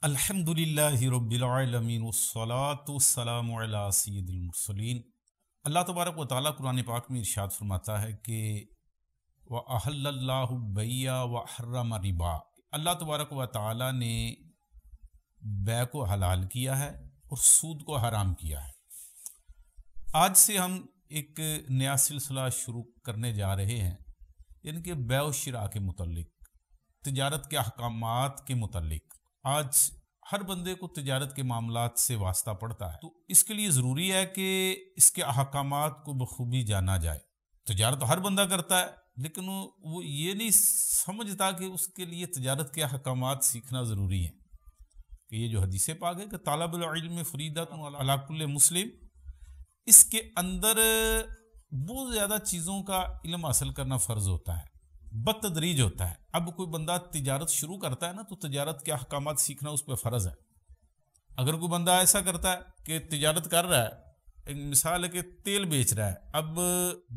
अल्हम्दुलिल्लाहि रब्बिल आलमीन वस्सलातु वस्सलामु अला सय्यिदिल मुरसलीन। अल्लाह तबारक व तआला कुरान पाक में इरशाद फरमाता है कि व अहल्लल्लाहु बैया व हर्रम रिबा। अल्लाह तबारक व तआला ने बै को हलाल किया है और सूद को हराम किया है। आज से हम एक नया सिलसिला शुरू करने जा रहे हैं, यानी कि बै व शिरा के मुतल्लिक, तिजारत के अहकामात के मुतल्लिक। आज हर बंदे को तिजारत के मामलात से वास्ता पड़ता है, तो इसके लिए ज़रूरी है कि इसके अहकामात को बखूबी जाना जाए। तिजारत तो हर बंदा करता है, लेकिन वो ये नहीं समझता कि उसके लिए तिजारत के अहकामात सीखना ज़रूरी है। कि ये जो हदीस पाक है कि तालबुल इल्म फरीदतुन अला कुल्लि मुस्लिम, इसके अंदर बहुत ज़्यादा चीज़ों का इल्म हासिल करना फ़र्ज होता है, बतदरीज होता है। अब कोई बंदा तिजारत शुरू करता है ना, तो तिजारत के अहकामात सीखना उस पर फ़र्ज़ है। अगर कोई बंदा ऐसा करता है कि तिजारत कर रहा है, एक मिसाल है कि तेल बेच रहा है, अब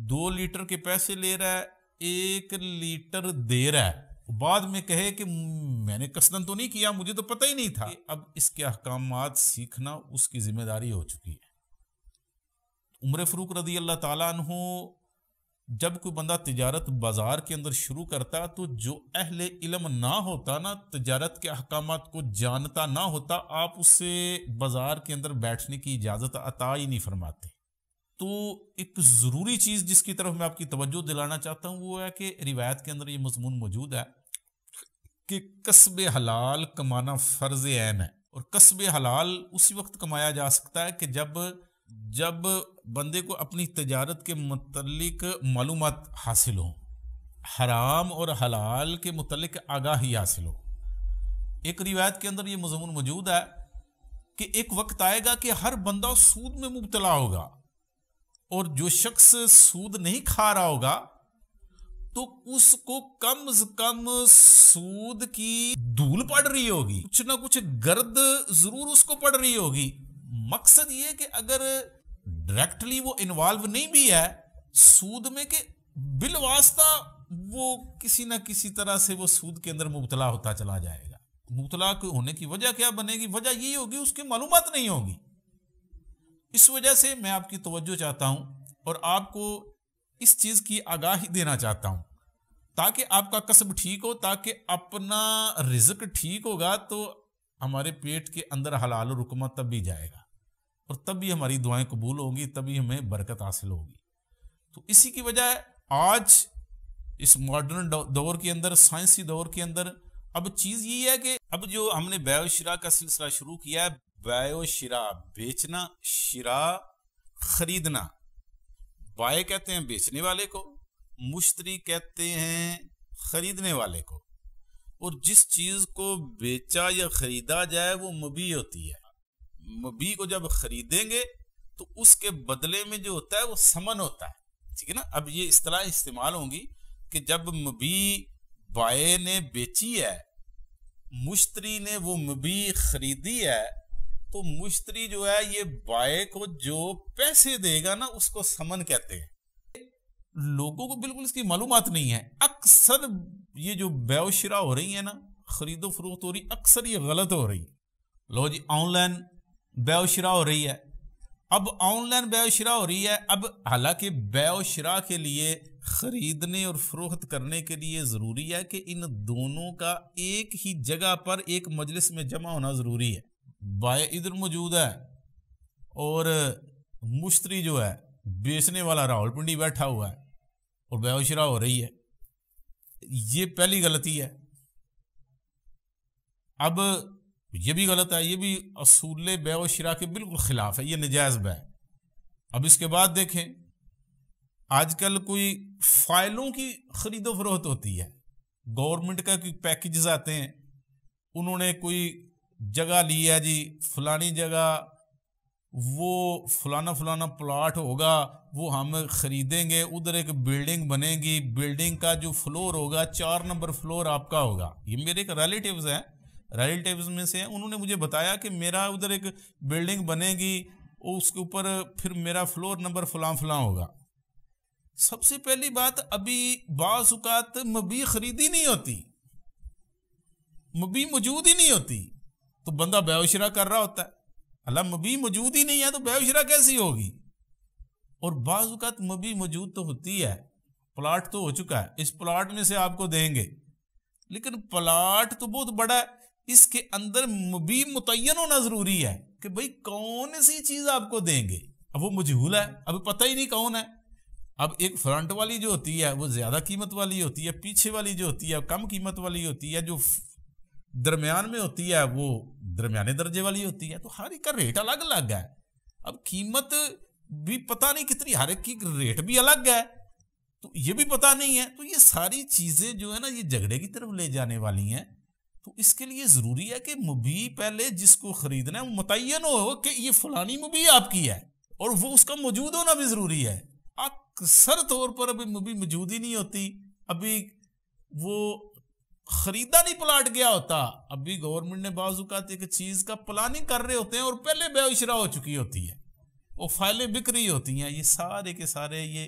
2 लीटर के पैसे ले रहा है, 1 लीटर दे रहा है, बाद में कहे कि मैंने कसदन तो नहीं किया, मुझे तो पता ही नहीं था। अब इसके अहकामात सीखना उसकी जिम्मेदारी हो चुकी है। उमर फ़ारूक रज़ी अल्लाह ताला अन्हु, जब कोई बंदा तिजारत बाजार के अंदर शुरू करता, तो जो अहले इल्म ना होता ना, तिजारत के अहकामात को जानता ना होता, आप उससे बाजार के अंदर बैठने की इजाज़त अता ही नहीं फरमाते। तो एक ज़रूरी चीज़ जिसकी तरफ मैं आपकी तवज्जो दिलाना चाहता हूँ वो है कि रिवायत के अंदर ये मज़मून मौजूद है कि कसब हलाल कमाना फ़र्ज़ ऐन है। और कसब हलाल उसी वक्त कमाया जा सकता है कि जब बंदे को अपनी तिजारत के मुतल्लिक मालूमात हासिल हो, हराम और हलाल के मुतल्लिक आगाही हासिल हो। एक रिवायत के अंदर ये मज़मून मौजूद है कि एक वक्त आएगा कि हर बंदा सूद में मुब्तला होगा, और जो शख्स सूद नहीं खा रहा होगा तो उसको कम से कम सूद की धूल पड़ रही होगी, कुछ ना कुछ गर्द जरूर उसको पड़ रही होगी। मकसद ये कि अगर डायरेक्टली वो इन्वॉल्व नहीं भी है सूद में, कि बिलवास्ता वो किसी ना किसी तरह से वो सूद के अंदर मुब्तला होता चला जाएगा। मुब्तला होने की वजह क्या बनेगी? वजह यही होगी उसकी मालूमात नहीं होगी। इस वजह से मैं आपकी तवज्जो चाहता हूं और आपको इस चीज की आगाही देना चाहता हूं, ताकि आपका कसब ठीक हो, ताकि अपना रिज़्क ठीक होगा तो हमारे पेट के अंदर हलाल रुकमा तब भी जाएगा, और तब भी हमारी दुआएं कबूल होंगी, तभी हमें बरकत हासिल होगी। तो इसी की वजह आज इस मॉडर्न दौर के अंदर, साइंसी दौर के अंदर, अब चीज ये है कि अब जो हमने बै शिरा का सिलसिला शुरू किया है, बै शिरा बेचना, शिरा खरीदना। बाय कहते हैं बेचने वाले को, मुश्तरी कहते हैं खरीदने वाले को। और जिस चीज को बेचा या खरीदा जाए वो मबी होती है। मबी को जब खरीदेंगे तो उसके बदले में जो होता है वो समन होता है, ठीक है ना। अब ये इस्तिलाह इस्तेमाल होंगी कि जब मबी बाय ने बेची है, मुश्तरी ने वो मबी खरीदी है, तो मुश्तरी जो है ये बाय को जो पैसे देगा ना उसको समन कहते हैं। लोगों को बिल्कुल इसकी मालूमात नहीं है। अक्सर ये जो बै शिरा हो रही है ना, खरीदो फरोख्त हो रही, अक्सर ये गलत हो रही। लो जी, ऑनलाइन बै शिरा हो रही है। अब ऑनलाइन बै शिरा हो रही है। अब हालांकि बै शिरा के लिए, खरीदने और फरोख्त करने के लिए ज़रूरी है कि इन दोनों का एक ही जगह पर एक मजलिस में जमा होना ज़रूरी है। बाय इधर मौजूद है और मुश्तरी जो है बेचने वाला रावलपिंडी बैठा हुआ है और बै शिरा हो रही है। ये पहली गलती है। अब ये भी गलत है, ये भी असूल बै शिरा के बिल्कुल खिलाफ है, ये नजायज बै। अब इसके बाद देखें, आजकल कोई फाइलों की खरीदो फरोख्त होती है। गवर्नमेंट का कोई पैकेजेस आते हैं, उन्होंने कोई जगह ली है जी, फलानी जगह वो फलाना प्लॉट होगा, वो हम खरीदेंगे, उधर एक बिल्डिंग बनेगी, बिल्डिंग का जो फ्लोर होगा 4 नंबर फ्लोर आपका होगा। ये मेरे एक रिलेटिव्स हैं, रिलेटिव्स में से हैं, उन्होंने मुझे बताया कि मेरा उधर एक बिल्डिंग बनेगी उसके ऊपर फिर मेरा फ्लोर नंबर फलां फलां होगा। सबसे पहली बात, अभी बाज़ औक़ात मबी खरीदी नहीं होती, मबी मौजूद ही नहीं होती, तो बंदा बेउशरा कर रहा होता है। अल्लाह मबी मौजूद ही नहीं है तो बेउशरा कैसी होगी। और बाज़ औक़ात मबी मौजूद तो होती है, प्लाट तो हो चुका है, इस प्लाट में से आपको देंगे, लेकिन प्लाट तो बहुत बड़ा है, इसके अंदर मबी मुतय्यन होना जरूरी है कि भाई कौन सी चीज आपको देंगे। अब वो मजहूल है, अब पता ही नहीं कौन है। अब एक फ्रंट वाली जो होती है वो ज्यादा कीमत वाली होती है, पीछे वाली जो होती है कम कीमत वाली होती है, जो दरमियान में होती है वो दरमियाने दर्जे वाली होती है। तो हर एक का रेट अलग अलग है। अब कीमत भी पता नहीं कितनी, हर एक की रेट भी अलग है, तो ये भी पता नहीं है। तो ये सारी चीजें जो है ना, ये झगड़े की तरफ ले जाने वाली हैं। तो इसके लिए जरूरी है कि मुबी पहले जिसको खरीदना है वो मुतय्यन हो कि ये फलानी मुबी आपकी है, और वो उसका मौजूद होना भी जरूरी है। अक्सर तौर पर अभी मुबी मौजूद ही नहीं होती, अभी वो खरीदा नहीं प्लाट गया होता, अभी गवर्नमेंट ने बाज़ औक़ात एक चीज का प्लानिंग कर रहे होते हैं और पहले बेइशरा हो चुकी होती है, वो फाइलें बिक रही होती हैं। ये सारे के सारे ये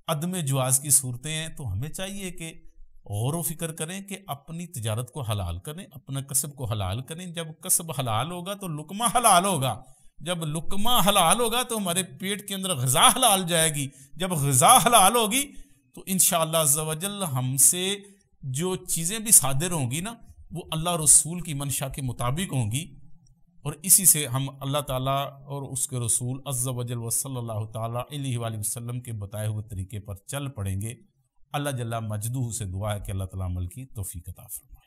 अदम जवाज की सूरतें हैं। तो हमें चाहिए कि गौर व फिक्र करें कि अपनी तिजारत को हलाल करें, अपने कसब को हलाल करें। जब कसब हलाल होगा तो लुकमा हलाल होगा, जब लुकमा हलाल होगा तो हमारे पेट के अंदर ग़िज़ा हलाल जाएगी। जब ग़िज़ा हलाल होगी तो इंशाअल्लाह अज़्ज़ा वजल हमसे जो चीज़ें भी सादिर होंगी ना, वो अल्लाह रसूल की मंशा के मुताबिक होंगी, और इसी से हम अल्लाह ताला और उसके रसूल अज़्ज़ा वजल व सल्लल्लाहु ताला अलैहि वसल्लम के बताए हुए तरीके पर चल पड़ेंगे। अल्लाह जल्ला मजदूह से दुआ है कि अल्लाह ताला अमल की तौफीक अता फरमाए।